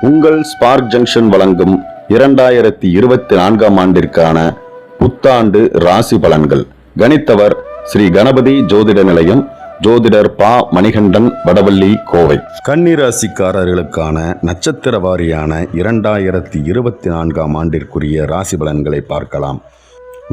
உங்கள் spark junction வழங்கும் 2024ஆம் ஆண்டிற்கான புத்தாண்டு ராசி பலன்கள். கணித்தவர் ஸ்ரீ கணபதி ஜோதிட நிலையம், ஜோதிடர் பா. மணிகண்டன், வடவள்ளி, கோவை. கன்னி ராசிக்காரர்களுக்கான நட்சத்திர வாரியான 2024ஆம் ஆண்டிற்குரிய ராசி பலன்களை பார்க்கலாம்.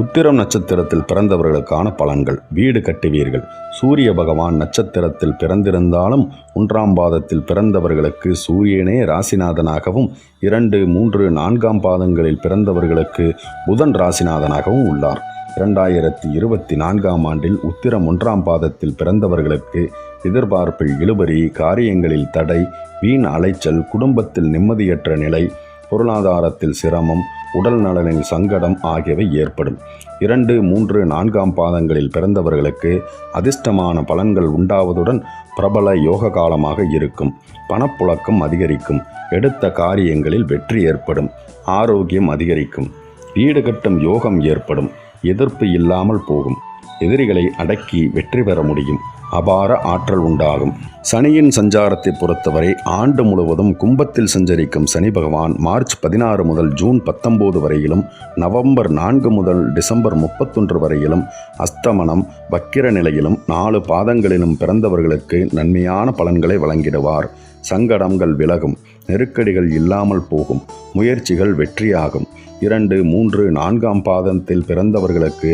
உத்திரம் நட்சத்திரத்தில் பிறந்தவர்களுக்கான பலன்கள். வீடு கட்டுவீர்கள். சூரிய பகவான் நட்சத்திரத்தில் பிறந்திருந்தாலும் 1ஆம் பாதத்தில் பிறந்தவர்களுக்கு சூரியனே ராசிநாதனாகவும், 2, 3, 4ஆம் பாதங்களில் பிறந்தவர்களுக்கு புதன் ராசிநாதனாகவும் உள்ளார். 2024ஆம் ஆண்டில் உத்திரம் 1ஆம் பாதத்தில் பிறந்தவர்களுக்கு எதிர்பார்ப்பில் இழுபறி, காரியங்களில் தடை, வீண் அலைச்சல், குடும்பத்தில் நிம்மதியற்ற நிலை, பொருளாதாரத்தில் சிரமம், உடல் நலனில் சங்கடம் ஆகியவை ஏற்படும். 2, 3, 4ஆம் பாதங்களில் பிறந்தவர்களுக்கு அதிர்ஷ்டமான பலன்கள் உண்டாவதுடன் பிரபல யோக காலமாக இருக்கும். பணப்புழக்கம் அதிகரிக்கும். எடுத்த காரியங்களில் வெற்றி ஏற்படும். ஆரோக்கியம் அதிகரிக்கும். வீடு கட்டும் யோகம் ஏற்படும். எதிர்ப்பு இல்லாமல் போகும். எதிரிகளை அடக்கி வெற்றி பெற முடியும். அபார ஆற்றல் உண்டாகும். சனியின் சஞ்சாரத்தை பொறுத்தவரை ஆண்டு முழுவதும் கும்பத்தில் சஞ்சரிக்கும் சனி பகவான் மார்ச் 16 முதல் ஜூன் 19 வரையிலும், நவம்பர் 4 முதல் டிசம்பர் 31 வரையிலும் அஸ்தமனம் வக்கிர நிலையிலும் 4 பாதங்களிலும் பிறந்தவர்களுக்கு நன்மையான பலன்களை வழங்கிடுவார். சங்கடங்கள் விலகும். நெருக்கடிகள் இல்லாமல் போகும். முயற்சிகள் வெற்றியாகும். 2, 3, 4ஆம் பாதத்தில் பிறந்தவர்களுக்கு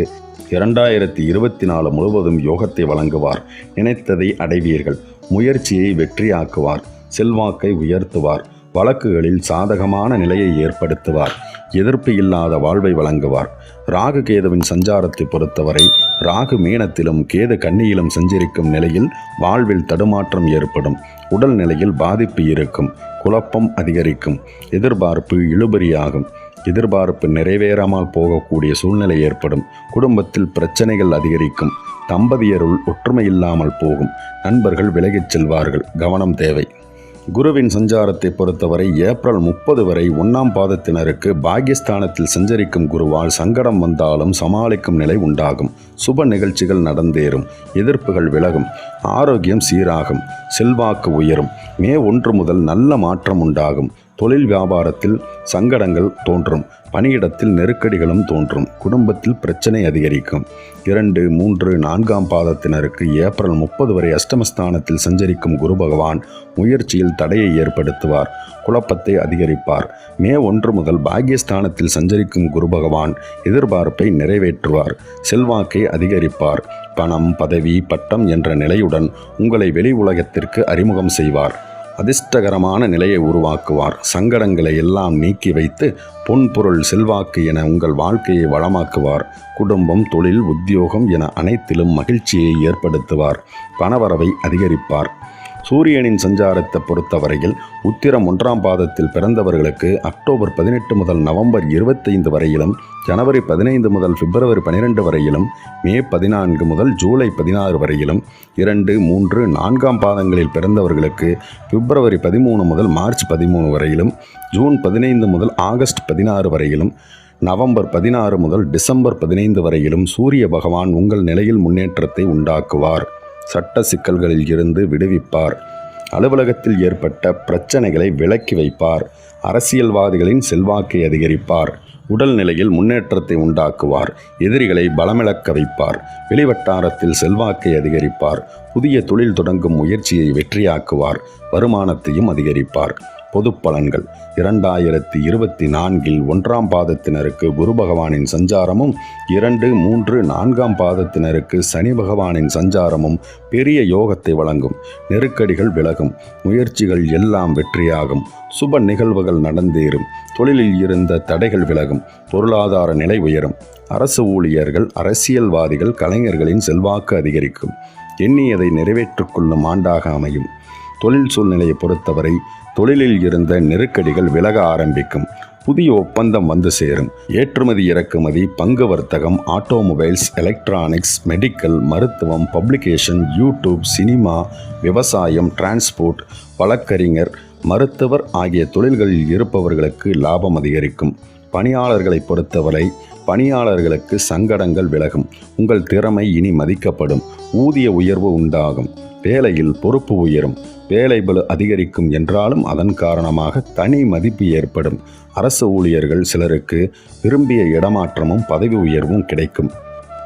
2024 முழுவதும் யோகத்தை வழங்குவார். நினைத்ததை அடைவீர்கள். முயற்சியை வெற்றியாக்குவார். செல்வாக்கை உயர்த்துவார். வழக்குகளில் சாதகமான நிலையை ஏற்படுத்துவார். எதிர்ப்பு இல்லாத வாழ்வை வழங்குவார். ராகு கேதுவின் சஞ்சாரத்தை பொறுத்தவரை ராகு மீனத்திலும் கேது கன்னியிலும் சஞ்சரிக்கும் நிலையில் வாழ்வில் தடுமாற்றம் ஏற்படும். உடல் நிலையில் பாதிப்பு இருக்கும். குழப்பம் அதிகரிக்கும். எதிர்பார்ப்பு இழுபறியாகும். எதிர்பார்ப்பு நிறைவேறாமல் போகக்கூடிய சூழ்நிலை ஏற்படும். குடும்பத்தில் பிரச்சனைகள் அதிகரிக்கும். தம்பதியருள் ஒற்றுமை இல்லாமல் போகும். நண்பர்கள் விலகிச் செல்வார்கள். கவனம் தேவை. குருவின் சஞ்சாரத்தை பொறுத்தவரை ஏப்ரல் 30 வரை 1ஆம் பாதத்தினருக்கு பாக்கியஸ்தானத்தில் சஞ்சரிக்கும் குருவால் சங்கடம் வந்தாலும் சமாளிக்கும் நிலை உண்டாகும். சுப நிகழ்ச்சிகள் நடந்தேறும். எதிர்ப்புகள் விலகும். ஆரோக்கியம் சீராகும். செல்வாக்கு உயரும். மே 1 முதல் நல்ல மாற்றம் உண்டாகும். தொழில் வியாபாரத்தில் சங்கடங்கள் தோன்றும். பணியிடத்தில் நெருக்கடிகளும் தோன்றும். குடும்பத்தில் பிரச்சனை அதிகரிக்கும். 2, 3, 4ஆம் பாதத்தினருக்கு ஏப்ரல் 30 வரை அஷ்டமஸ்தானத்தில் சஞ்சரிக்கும் குரு பகவான் முயற்சியில் தடையை ஏற்படுத்துவார். குழப்பத்தை அதிகரிப்பார். மே 1 முதல் பாக்கியஸ்தானத்தில் சஞ்சரிக்கும் குரு பகவான் எதிர்பார்ப்பை நிறைவேற்றுவார். செல்வாக்கை அதிகரிப்பார். பணம், பதவி, பட்டம் என்ற நிலையுடன் உங்களை வெளி உலகத்திற்கு அறிமுகம் செய்வார். அதிர்ஷ்டகரமான நிலையை உருவாக்குவார். சங்கடங்களை எல்லாம் நீக்கி வைத்து பொன்பொருள், செல்வாக்கு என உங்கள் வாழ்க்கையை வளமாக்குவார். குடும்பம், தொழில், உத்தியோகம் என அனைத்திலும் மகிழ்ச்சியை ஏற்படுத்துவார். பணவரவை அதிகரிப்பார். சூரியனின் சஞ்சாரத்தை பொறுத்தவரையில் உத்திரம் 1ஆம் பாதத்தில் பிறந்தவர்களுக்கு அக்டோபர் 18 முதல் நவம்பர் 25 வரையிலும், ஜனவரி 15 முதல் பிப்ரவரி 12 வரையிலும், மே 14 முதல் ஜூலை 16 வரையிலும், 2, 3, 4ஆம் பாதங்களில் பிறந்தவர்களுக்கு பிப்ரவரி 13 முதல் மார்ச் 13 வரையிலும், ஜூன் 15 முதல் ஆகஸ்ட் 16 வரையிலும், நவம்பர் 16 முதல் டிசம்பர் 15 வரையிலும் சூரிய பகவான் உங்கள் நிலையில் முன்னேற்றத்தை உண்டாக்குவார். சட்ட சிக்கல்களில் இருந்து விடுவிப்பார். அலுவலகத்தில் ஏற்பட்ட பிரச்சனைகளை விலக்கி வைப்பார். அரசியல்வாதிகளின் செல்வாக்கை அதிகரிப்பார். உடல் நிலையில் முன்னேற்றத்தை உண்டாக்குவார். எதிரிகளை பலமிழக்க வைப்பார். வெளிவட்டாரத்தில் செல்வாக்கை அதிகரிப்பார். புதிய தொழில் தொடங்கும் முயற்சியை வெற்றியாக்குவார். வருமானத்தையும் அதிகரிப்பார். பொது பலன்கள். 2024இல் 1ஆம் பாதத்தினருக்கு குரு பகவானின் சஞ்சாரமும், 2, 3, 4ஆம் பாதத்தினருக்கு சனி பகவானின் சஞ்சாரமும் பெரிய யோகத்தை வழங்கும். நெருக்கடிகள் விலகும். முயற்சிகள் எல்லாம் வெற்றியாகும். சுப நிகழ்வுகள் நடந்தேறும். தொழிலில் இருந்த தடைகள் விலகும். பொருளாதார நிலை உயரும். அரசு ஊழியர்கள், அரசியல்வாதிகள், கலைஞர்களின் செல்வாக்கு அதிகரிக்கும். எண்ணியதை நிறைவேற்றிக் கொள்ளும் ஆண்டாக அமையும். தொழில் சூழ்நிலையை பொறுத்தவரை தொழிலில் இருந்த நெருக்கடிகள் விலக ஆரம்பிக்கும். புதிய ஒப்பந்தம் வந்து சேரும். ஏற்றுமதி, இறக்குமதி, பங்கு வர்த்தகம், ஆட்டோமொபைல்ஸ், எலக்ட்ரானிக்ஸ், மெடிக்கல், மருத்துவம், பப்ளிகேஷன், யூடியூப், சினிமா, விவசாயம், டிரான்ஸ்போர்ட், வழக்கறிஞர், மருத்துவர் ஆகிய தொழில்களில் இருப்பவர்களுக்கு லாபம் அதிகரிக்கும். பணியாளர்களை பொறுத்தவரை பணியாளர்களுக்கு சங்கடங்கள் விலகும். உங்கள் திறமை இனி மதிக்கப்படும். ஊதிய உயர்வு உண்டாகும். வேலையில் பொறுப்பு உயரும். வேலைபளு அதிகரிக்கும் என்றாலும் அதன் காரணமாக தனி மதிப்பு ஏற்படும். அரசு ஊழியர்கள் சிலருக்கு விரும்பிய இடமாற்றமும் பதவி உயர்வும் கிடைக்கும்.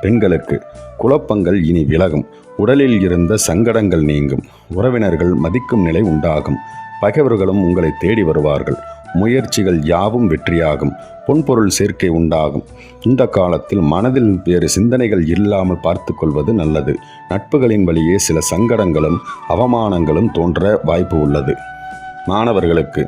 பெண்களுக்கு குழப்பங்கள் இனி விலகும். உடலில் இருந்த சங்கடங்கள் நீங்கும். உறவினர்கள் மதிக்கும் நிலை உண்டாகும். பகைவர்களும் உங்களை தேடி வருவார்கள். முயற்சிகள் யாவும் வெற்றியாகும். பொன்பொருள் சேர்க்கை உண்டாகும். இந்த காலத்தில் மனதில் வேறு சிந்தனைகள் இல்லாமல் பார்த்து கொள்வது நல்லது. நட்புகளின் வழியே சில சங்கடங்களும் அவமானங்களும் தோன்ற வாய்ப்பு உள்ளது. மாணவர்களுக்கு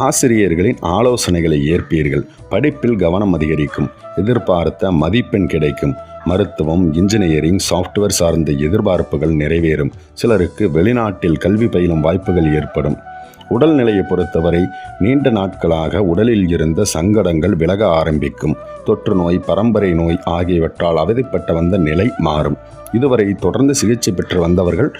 ஆசிரியர்களின் ஆலோசனைகளை ஏற்பீர்கள். படிப்பில் கவனம் அதிகரிக்கும். எதிர்பார்த்த மதிப்பெண் கிடைக்கும். மருத்துவம், இன்ஜினியரிங், சாஃப்ட்வேர் சார்ந்த எதிர்பார்ப்புகள் நிறைவேறும். சிலருக்கு வெளிநாட்டில் கல்வி பயிலும் வாய்ப்புகள் ஏற்படும். உடல்நிலையை பொறுத்தவரை நீண்ட நாட்களாக உடலில் இருந்த சங்கடங்கள் விலக ஆரம்பிக்கும். தொற்று நோய், பரம்பரை நோய் ஆகியவற்றால் அவதிப்பட்டு வந்த நிலை மாறும். இதுவரை தொடர்ந்து சிகிச்சை பெற்று வந்தவர்கள்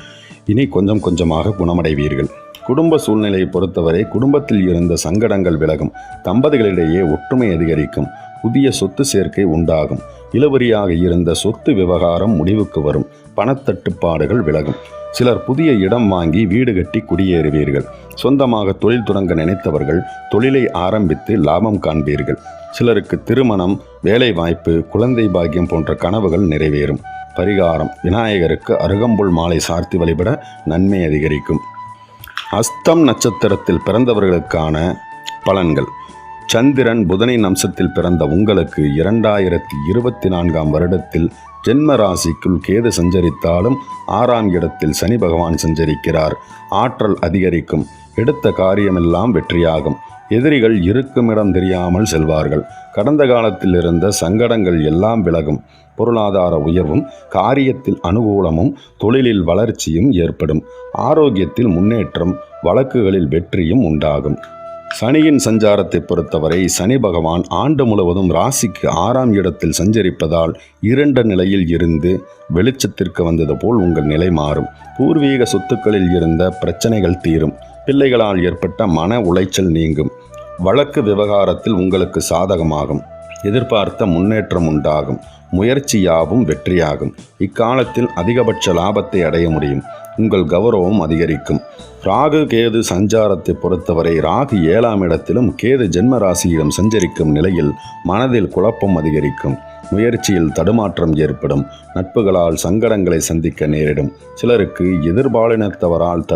இனி கொஞ்சம் கொஞ்சமாக குணமடைவீர்கள். குடும்ப சூழ்நிலையை பொறுத்தவரை குடும்பத்தில் இருந்த சங்கடங்கள் விலகும். தம்பதிகளிடையே ஒற்றுமை அதிகரிக்கும். புதிய சொத்து சேர்க்கை உண்டாகும். இழுபறியாக இருந்த சொத்து விவகாரம் முடிவுக்கு வரும். பணத்தட்டுப்பாடுகள் விலகும். சிலர் புதிய இடம் வாங்கி வீடு கட்டி குடியேறுவீர்கள். சொந்தமாக தொழில் தொடங்க நினைத்தவர்கள் தொழிலை ஆரம்பித்து லாபம் காண்பீர்கள். சிலருக்கு திருமணம், வேலை வாய்ப்பு, குழந்தை பாக்கியம் போன்ற கனவுகள் நிறைவேறும். பரிகாரம்: விநாயகருக்கு அருகம்புல் மாலை சார்த்தி வழிபட நன்மை அதிகரிக்கும். அஸ்தம் நட்சத்திரத்தில் பிறந்தவர்களுக்கான பலன்கள். சந்திரன் புதனின் அம்சத்தில் பிறந்த உங்களுக்கு 2024 வருடத்தில் ஜென்ம ராசிக்குள் கேது சஞ்சரித்தாலும் 6ஆம் இடத்தில் சனி பகவான் சஞ்சரிக்கிறார். ஆற்றல் அதிகரிக்கும். எடுத்த காரியமெல்லாம் வெற்றியாகும். எதிரிகள் இருக்குமிடம் தெரியாமல் செல்வார்கள். கடந்த காலத்தில் இருந்த சங்கடங்கள் எல்லாம் விலகும். பொருளாதார உயர்வும், காரியத்தில் அனுகூலமும், தொழிலில் வளர்ச்சியும் ஏற்படும். ஆரோக்கியத்தில் முன்னேற்றம், வழக்குகளில் வெற்றியும் உண்டாகும். சனியின் சஞ்சாரத்தை பொறுத்தவரை சனி பகவான் ஆண்டு முழுவதும் ராசிக்கு 6ஆம் இடத்தில் சஞ்சரிப்பதால் இருண்ட நிலையில் இருந்து வெளிச்சத்திற்கு வந்தது போல் உங்கள் நிலை மாறும். பூர்வீக சொத்துக்களில் இருந்த பிரச்சனைகள் தீரும். பிள்ளைகளால் ஏற்பட்ட மன உளைச்சல் நீங்கும். வழக்கு விவகாரத்தில் உங்களுக்கு சாதகமாகும். எதிர்பார்த்த முன்னேற்றம் உண்டாகும். முயற்சி யாவும் வெற்றியாகும். இக்காலத்தில் அதிகபட்ச லாபத்தை அடைய முடியும். உங்கள் கௌரவம் அதிகரிக்கும். ராகு கேது சஞ்சாரத்தை பொறுத்தவரை ராகு 7ஆம் இடத்திலும் கேது ஜென்ம ராசியிலும் சஞ்சரிக்கும் நிலையில் மனதில் குழப்பம் அதிகரிக்கும். முயற்சியில் தடுமாற்றம் ஏற்படும். நட்புகளால் சங்கடங்களை சந்திக்க நேரிடும். சிலருக்கு எதிர்பாலினத்தவரால்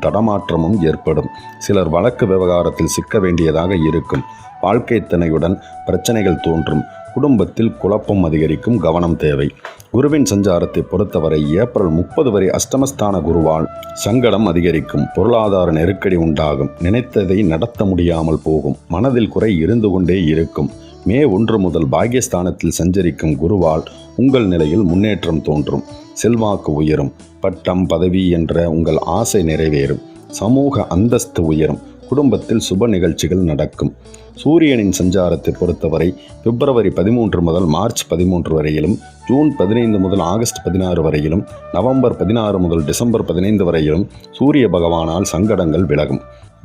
தடமாற்றமும் ஏற்படும். சிலர் வழக்கு விவகாரத்தில் சிக்க வேண்டியதாக இருக்கும். வாழ்க்கை துணையுடன் பிரச்சனைகள் தோன்றும். குடும்பத்தில் குழப்பம் அதிகரிக்கும். கவனம் தேவை. குருவின் சஞ்சாரத்தை பொறுத்தவரை ஏப்ரல் 30 வரை அஷ்டமஸ்தான குருவால் சங்கடம் அதிகரிக்கும். பொருளாதார நெருக்கடி உண்டாகும். நினைத்ததை நடத்த முடியாமல் போகும். மனதில் குறை இருந்து கொண்டே இருக்கும். மே 1 முதல் பாக்கியஸ்தானத்தில் சஞ்சரிக்கும் குருவால் உங்கள் நிலையில் முன்னேற்றம் தோன்றும். செல்வாக்கு உயரும். பட்டம், பதவி என்ற உங்கள் ஆசை நிறைவேறும். சமூக அந்தஸ்து உயரும். குடும்பத்தில் சுப நிகழ்ச்சிகள் நடக்கும். சூரியனின் சஞ்சாரத்தை பொறுத்தவரை பிப்ரவரி 13 முதல் மார்ச் 13 வரையிலும், ஜூன் 15 முதல் ஆகஸ்ட் 16 வரையிலும், நவம்பர் 16 முதல் டிசம்பர் 15 வரையிலும் சூரிய பகவானால் சங்கடங்கள் விலகும்.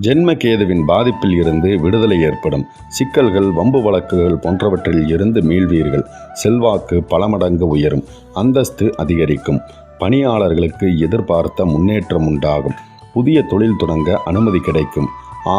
ஜென்ம கேதுவின் பாதிப்பில் இருந்து விடுதலை ஏற்படும். சிக்கல்கள், வம்பு வழக்குகள் போன்றவற்றில் இருந்து மீள்வீர்கள். செல்வாக்கு பல மடங்கு உயரும். அந்தஸ்து அதிகரிக்கும். பணியாளர்களுக்கு எதிர்பார்த்த முன்னேற்றம் உண்டாகும். புதிய தொழில் தொடங்க அனுமதி கிடைக்கும்.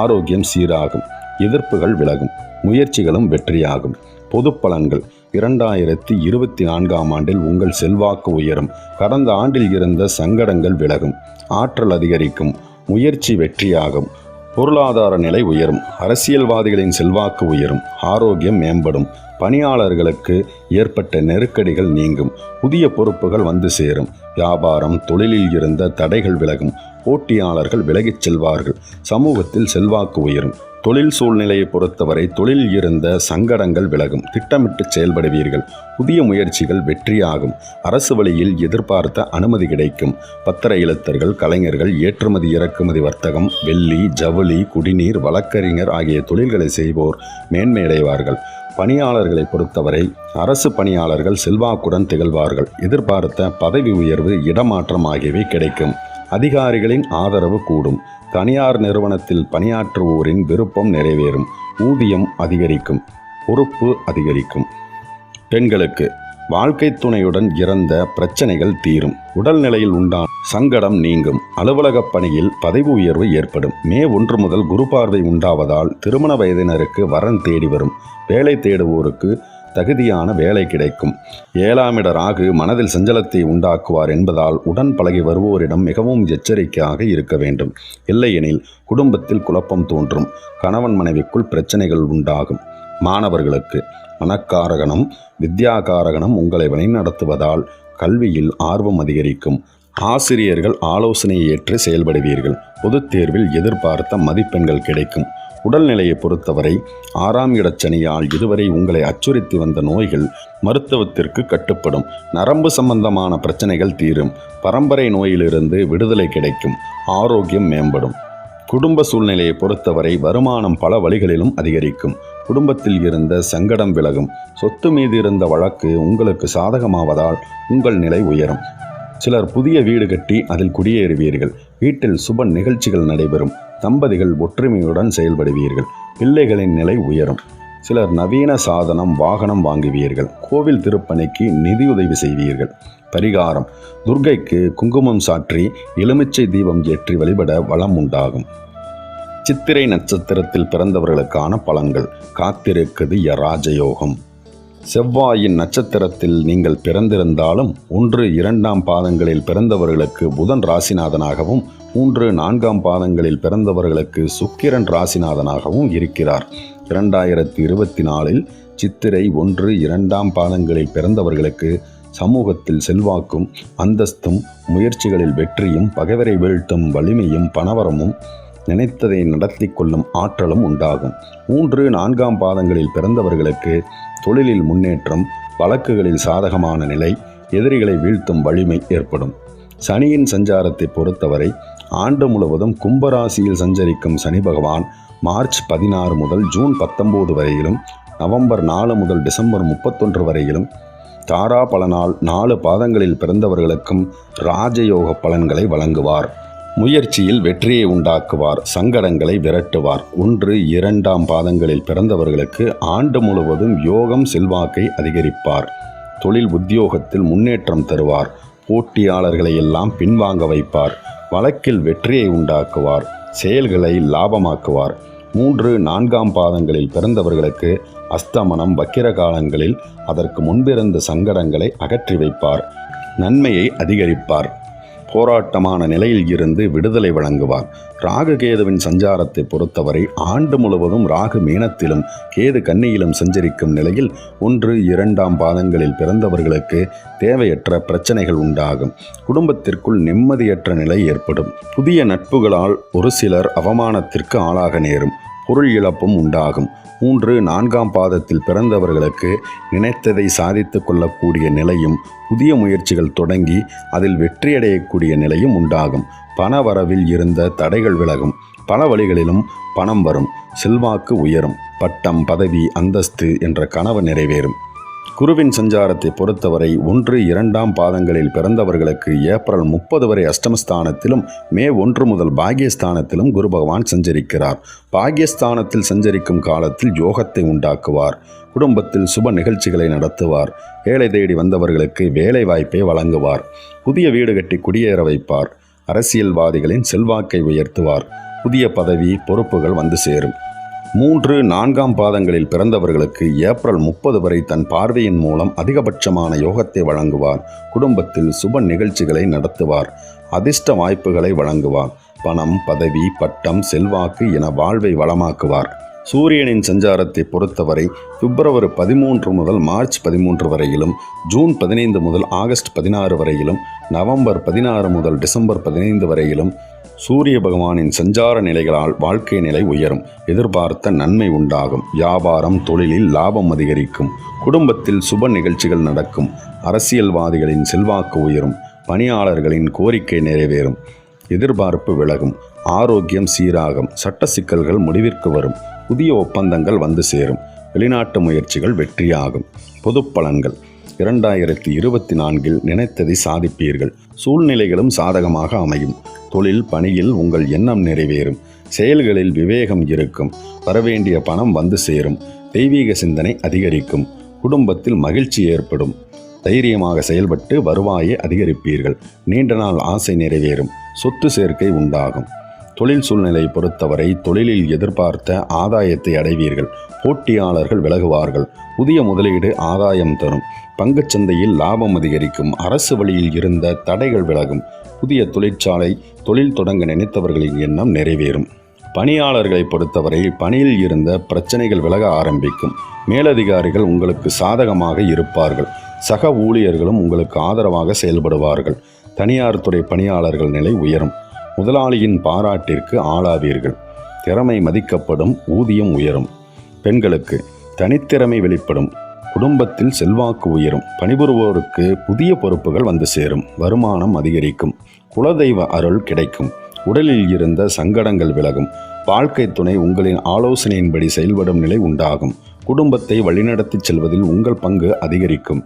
ஆரோக்கியம் சீராகும். எதிர்ப்புகள் விலகும். முயற்சிகளும் வெற்றியாகும். பொது பலன்கள். 2024ஆம் ஆண்டில் உங்கள் செல்வாக்கு உயரும். கடந்த ஆண்டில் இருந்த சங்கடங்கள் விலகும். ஆற்றல் அதிகரிக்கும். முயற்சி வெற்றியாகும். பொருளாதார நிலை உயரும். அரசியல்வாதிகளின் செல்வாக்கு உயரும். ஆரோக்கியம் மேம்படும். பணியாளர்களுக்கு ஏற்பட்ட நெருக்கடிகள் நீங்கும். புதிய பொறுப்புகள் வந்து சேரும். வியாபாரம், தொழிலில் இருந்த தடைகள் விலகும். போட்டியாளர்கள் விலகிச் செல்வார்கள். சமூகத்தில் செல்வாக்கு உயரும். தொழில் சூழ்நிலையை பொறுத்தவரை தொழில் இருந்த சங்கடங்கள் விலகும். திட்டமிட்டு செயல்படுவீர்கள். புதிய முயற்சிகள் வெற்றியாகும். அரசு வழியில் எதிர்பார்த்த அனுமதி கிடைக்கும். பத்திர எழுத்தர்கள், கலைஞர்கள், ஏற்றுமதி இறக்குமதி வர்த்தகம், வெள்ளி, ஜவுளி, குடிநீர், வழக்கறிஞர் ஆகிய தொழில்களை செய்வோர் மேன்மையடைவார்கள். பணியாளர்களை பொறுத்தவரை அரசு பணியாளர்கள் செல்வாக்குடன் திகழ்வார்கள். எதிர்பார்த்த பதவி உயர்வு, இடமாற்றம் ஆகியவை கிடைக்கும். அதிகாரிகளின் ஆதரவு கூடும். தனியார் நிறுவனத்தில் பணியாற்றுவோரின் விருப்பம் நிறைவேறும். ஊதியம் அதிகரிக்கும். பொறுப்பு அதிகரிக்கும். பெண்களுக்கு வாழ்க்கை துணையுடன் இறந்த பிரச்சனைகள் தீரும். உடல்நிலையில் உண்டான சங்கடம் நீங்கும். அலுவலக பணியில் பதவி உயர்வு ஏற்படும். மே 1 முதல் குரு பார்வை உண்டாவதால் திருமண வயதினருக்கு வரன் தேடி வரும். வேலை தேடுவோருக்கு தகுதியான வேலை கிடைக்கும். 7ஆம் இட ராகு மனதில் சஞ்சலத்தை உண்டாக்குவார் என்பதால் உடன் பழகி வருவோரிடம் மிகவும் எச்சரிக்கையாக இருக்க வேண்டும். இல்லையெனில் குடும்பத்தில் குழப்பம் தோன்றும். கணவன் மனைவிக்குள் பிரச்சனைகள் உண்டாகும். மாணவர்களுக்கு மனக்காரகணம் வித்யாகாரகணம் உங்களை வழிநடத்துவதால் கல்வியில் ஆர்வம் அதிகரிக்கும். ஆசிரியர்கள் ஆலோசனையை ஏற்று செயல்படுவீர்கள். பொதுத் தேர்வில் எதிர்பார்த்த மதிப்பெண்கள் கிடைக்கும். உடல்நிலையை பொறுத்தவரை 6ஆம் இடச்சனியால் இதுவரை உங்களை அச்சுறுத்தி வந்த நோய்கள் மருத்துவத்திற்கு கட்டுப்படும். நரம்பு சம்பந்தமான பிரச்சனைகள் தீரும். பரம்பரை நோயிலிருந்து விடுதலை கிடைக்கும். ஆரோக்கியம் மேம்படும். குடும்ப சூழ்நிலையை பொறுத்தவரை வருமானம் பல வழிகளிலும் அதிகரிக்கும். குடும்பத்தில் இருந்த சங்கடம் விலகும். சொத்து மீது இருந்த வழக்கு உங்களுக்கு சாதகமாவதால் உங்கள் நிலை உயரும். சிலர் புதிய வீடு கட்டி அதில் குடியேறுவீர்கள். வீட்டில் சுப நிகழ்ச்சிகள் நடைபெறும். தம்பதிகள் ஒற்றுமையுடன் செயல்படுவீர்கள். பிள்ளைகளின் நிலை உயரும். சிலர் நவீன சாதனம் வாகனம் வாங்குவீர்கள். கோவில் திருப்பணிக்கு நிதியுதவி செய்வீர்கள். பரிகாரம்: துர்க்கைக்கு குங்குமம் சாற்றி எலுமிச்சை தீபம் ஏற்றி வழிபட வளம் உண்டாகும். சித்திரை நட்சத்திரத்தில் பிறந்தவர்களுக்கான பலன்கள். காத்திருக்குது ராஜயோகம். செவ்வாயின் நட்சத்திரத்தில் நீங்கள் பிறந்திருந்தாலும் 1, 2ஆம் பாதங்களில் பிறந்தவர்களுக்கு புதன் ராசிநாதனாகவும் 3, 4ஆம் பாதங்களில் பிறந்தவர்களுக்கு சுக்கிரன் ராசிநாதனாகவும் இருக்கிறார். 2024இல் சித்திரை 1, 2ஆம் பாதங்களில் பிறந்தவர்களுக்கு சமூகத்தில் செல்வாக்கும் அந்தஸ்தும் முயற்சிகளில் வெற்றியும் பகைவரை வீழ்த்தும் வலிமையும் பணவரமும் நினைத்ததை நடத்தி கொள்ளும் ஆற்றலும் உண்டாகும். 3, 4ஆம் பாதங்களில் பிறந்தவர்களுக்கு தொழிலில் முன்னேற்றம், வழக்குகளில் சாதகமான நிலை, எதிரிகளை வீழ்த்தும் வலிமை ஏற்படும். சனியின் சஞ்சாரத்தை பொறுத்தவரை ஆண்டு முழுவதும் கும்பராசியில் சஞ்சரிக்கும் சனி பகவான் மார்ச் 16 முதல் ஜூன் 19 வரையிலும், நவம்பர் 4 முதல் டிசம்பர் 31 வரையிலும் தாரா பலனால் 4 பாதங்களில் பிறந்தவர்களுக்கும் ராஜயோக பலன்களை வழங்குவார். முயற்சியில் வெற்றியை உண்டாக்குவார். சங்கடங்களை விரட்டுவார். 1, 2ஆம் பாதங்களில் பிறந்தவர்களுக்கு ஆண்டு முழுவதும் யோகம் செல்வாக்கை அதிகரிப்பார். தொழில் உத்தியோகத்தில் முன்னேற்றம் தருவார். போட்டியாளர்களை எல்லாம் பின்வாங்க வைப்பார். வழக்கில் வெற்றியை உண்டாக்குவார். செயல்களை லாபமாக்குவார். 3, 4ஆம் பாதங்களில் பிறந்தவர்களுக்கு அஸ்தமனம் வக்கிர காலங்களில் அதற்கு முன்பிருந்த சங்கடங்களை அகற்றி வைப்பார். நன்மையை அதிகரிப்பார். போராட்டமான நிலையில் இருந்து விடுதலை வழங்குவார். ராகு கேதுவின் சஞ்சாரத்தை பொறுத்தவரை ஆண்டு முழுவதும் ராகு மீனத்திலும் கேது கன்னியிலும் சஞ்சரிக்கும் நிலையில் 1, 2ஆம் பாதங்களில் பிறந்தவர்களுக்கு தேவையற்ற பிரச்சனைகள் உண்டாகும். குடும்பத்திற்குள் நிம்மதியற்ற நிலை ஏற்படும். புதிய நட்புகளால் ஒரு சிலர் அவமானத்திற்கு ஆளாக நேரும். பொருள் இழப்பும் உண்டாகும். 3, 4ஆம் பாதத்தில் பிறந்தவர்களுக்கு நினைத்ததை சாதித்து கொள்ளக்கூடிய நிலையும் புதிய முயற்சிகள் தொடங்கி அதில் வெற்றியடையக்கூடிய நிலையும் உண்டாகும். பண வரவில் இருந்த தடைகள் விலகும். பல வழிகளிலும் பணம் வரும். செல்வாக்கு உயரும். பட்டம், பதவி, அந்தஸ்து என்ற கனவு நிறைவேறும். குருவின் சஞ்சாரத்தை பொறுத்தவரை 1, 2ஆம் பாதங்களில் பிறந்தவர்களுக்கு ஏப்ரல் 30 வரை அஷ்டமஸ்தானத்திலும் மே 1 முதல் பாக்யஸ்தானத்திலும் குரு பகவான் சஞ்சரிக்கிறார். பாக்யஸ்தானத்தில் சஞ்சரிக்கும் காலத்தில் யோகத்தை உண்டாக்குவார். குடும்பத்தில் சுப நிகழ்ச்சிகளை நடத்துவார். வேலை தேடி வந்தவர்களுக்கு வேலை வாய்ப்பை வழங்குவார். புதிய வீடு கட்டி குடியேற வைப்பார். அரசியல்வாதிகளின் செல்வாக்கை உயர்த்துவார். புதிய பதவி, பொறுப்புகள் வந்து சேரும். 3, 4ஆம் பாதங்களில் பிறந்தவர்களுக்கு ஏப்ரல் 30 வரை தன் பார்வையின் மூலம் அதிகபட்சமான யோகத்தை வழங்குவார். குடும்பத்தில் சுப நிகழ்ச்சிகளை நடத்துவார். அதிர்ஷ்ட வாய்ப்புகளை வழங்குவார். பணம், பதவி, பட்டம், செல்வாக்கு என வாழ்வை வளமாக்குவார். சூரியனின் சஞ்சாரத்தை பொறுத்தவரை பிப்ரவரி 13 முதல் மார்ச் 13 வரையிலும், ஜூன் 15 முதல் ஆகஸ்ட் 16 வரையிலும், நவம்பர் 16 முதல் டிசம்பர் 15 வரையிலும் சூரிய பகவானின் சஞ்சார நிலைகளால் வாழ்க்கை நிலை உயரும். எதிர்பார்த்த நன்மை உண்டாகும். வியாபாரம், தொழிலில் லாபம் அதிகரிக்கும். குடும்பத்தில் சுப நிகழ்ச்சிகள் நடக்கும். அரசியல்வாதிகளின் செல்வாக்கு உயரும். பணியாளர்களின் கோரிக்கை நிறைவேறும். எதிர்பார்ப்பு விலகும். ஆரோக்கியம் சீராகும். சட்ட சிக்கல்கள் முடிவிற்கு வரும். புதிய ஒப்பந்தங்கள் வந்து சேரும். வெளிநாட்டு முயற்சிகள் வெற்றியாகும். பொது பலன்கள். 2024இல் நினைத்ததை சாதிப்பீர்கள். சூழ்நிலைகளும் சாதகமாக அமையும். தொழில் பணியில் உங்கள் எண்ணம் நிறைவேறும். செயல்களில் விவேகம் இருக்கும். வரவேண்டிய பணம் வந்து சேரும். தெய்வீக சிந்தனை அதிகரிக்கும். குடும்பத்தில் மகிழ்ச்சி ஏற்படும். தைரியமாக செயல்பட்டு வருவாயை அதிகரிப்பீர்கள். நீண்ட நாள் ஆசை நிறைவேறும். சொத்து சேர்க்கை உண்டாகும். தொழில் சூழ்நிலை பொறுத்தவரை தொழிலில் எதிர்பார்த்த ஆதாயத்தை அடைவீர்கள். போட்டியாளர்கள் விலகுவார்கள். புதிய முதலீடு ஆதாயம் தரும். பங்குச்சந்தையில் லாபம் அதிகரிக்கும். அரசு வழியில் இருந்த தடைகள் விலகும். புதிய தொழிற்சாலை தொழில் தொடங்க நினைத்தவர்களின் எண்ணம் நிறைவேறும். பணியாளர்களை பொறுத்தவரை பணியில் இருந்த பிரச்சனைகள் விலக ஆரம்பிக்கும். மேலதிகாரிகள் உங்களுக்கு சாதகமாக இருப்பார்கள். சக ஊழியர்களும் உங்களுக்கு ஆதரவாக செயல்படுவார்கள். தனியார் துறை பணியாளர்கள் நிலை உயரும். முதலாளியின் பாராட்டிற்கு ஆளாவீர்கள். திறமை மதிக்கப்படும். ஊதியம் உயரும். பெண்களுக்கு தனித்திறமை வெளிப்படும். குடும்பத்தில் செல்வாக்கு உயரும். பணிபுரிவோருக்கு புதிய பொறுப்புகள் வந்து சேரும். வருமானம் அதிகரிக்கும். குலதெய்வ அருள் கிடைக்கும். உடலில் இருந்த சங்கடங்கள் விலகும். வாழ்க்கை துணை உங்களின் ஆலோசனையின்படி செயல்படும் நிலை உண்டாகும். குடும்பத்தை வழிநடத்தி செல்வதில் உங்கள் பங்கு அதிகரிக்கும்.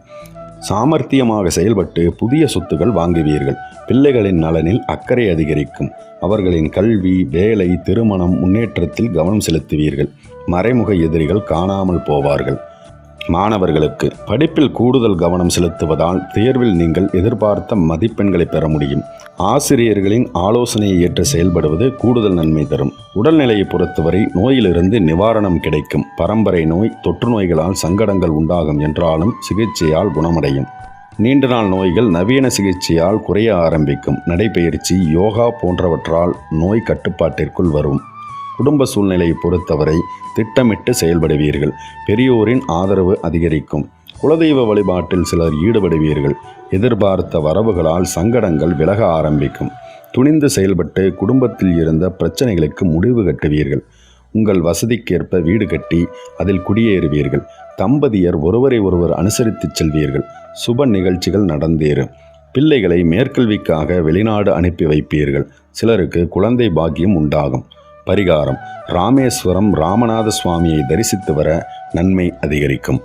சாமர்த்தியமாக செயல்பட்டு புதிய சொத்துக்கள் வாங்குவீர்கள். பிள்ளைகளின் நலனில் அக்கறை அதிகரிக்கும். அவர்களின் கல்வி, வேலை, திருமணம் முன்னேற்றத்தில் கவனம் செலுத்துவீர்கள். மறைமுக எதிரிகள் காணாமல் போவார்கள். மாணவர்களுக்கு படிப்பில் கூடுதல் கவனம் செலுத்துவதால் தேர்வில் நீங்கள் எதிர்பார்த்த மதிப்பெண்களை பெற முடியும். ஆசிரியர்களின் ஆலோசனையை ஏற்று செயல்படுவது கூடுதல் நன்மை தரும். உடல்நிலையை பொறுத்தவரை நோயிலிருந்து நிவாரணம் கிடைக்கும். பரம்பரை நோய், தொற்று நோய்களால் சங்கடங்கள் உண்டாகும் என்றாலும் சிகிச்சையால் குணமடையும். நீண்ட நாள் நோய்கள் நவீன சிகிச்சையால் குறைய ஆரம்பிக்கும். நடைபயிற்சி, யோகா போன்றவற்றால் நோய் கட்டுப்பாட்டிற்குள் வரும். குடும்ப சூழ்நிலையை பொறுத்தவரை திட்டமிட்டு செயல்படுவீர்கள். பெரியோரின் ஆதரவு அதிகரிக்கும். குலதெய்வ வழிபாட்டில் சிலர் ஈடுபடுவீர்கள். எதிர்பார்த்த வரவுகளால் சங்கடங்கள் விலக ஆரம்பிக்கும். துணிந்து செயல்பட்டு குடும்பத்தில் இருந்த பிரச்சனைகளுக்கு முடிவு கட்டுவீர்கள். உங்கள் வசதிக்கேற்ப வீடு கட்டி அதில் குடியேறுவீர்கள். தம்பதியர் ஒருவரை ஒருவர் அனுசரித்து செல்வீர்கள். சுப நிகழ்ச்சிகள் நடந்தேறும். பிள்ளைகளை மேற்கல்விக்காக வெளிநாடு அனுப்பி வைப்பீர்கள். சிலருக்கு குழந்தை பாக்கியம் உண்டாகும். பரிகாரம்: ராமேஸ்வரம் ராமநாத சுவாமியை தரிசித்து வர நன்மை அதிகரிக்கும்.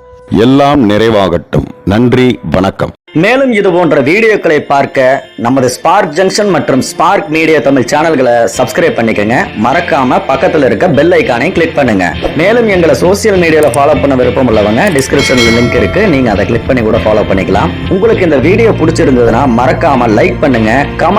எல்லாம் நிறைவாகட்டும். நன்றி, வணக்கம். மேலும் இது போன்ற வீடியோக்களை பார்க்க நமது ஸ்பார்க் ஜங்ஷன் மற்றும் ஸ்பார்க் மீடியா தமிழ் சேனல்களை சப்ஸ்கிரைப் பண்ணிக்கங்க. மறக்காம பக்கத்துல இருக்க பெல் ஐகானை கிளிக் பண்ணுங்க. மேலும் எங்களை சோசியல் மீடியால ஃபாலோ பண்ண விருப்பம் உள்ளவங்க டிஸ்கிரிப்ஷன்ல லிங்க் இருக்கு, நீங்க அதை கிளிக் பண்ணி கூட ஃபாலோ பண்ணிக்கலாம். உங்களுக்கு இந்த வீடியோ பிடிச்சிருந்ததுன்னா மறக்காம லைக் பண்ணுங்க, கமெண்ட்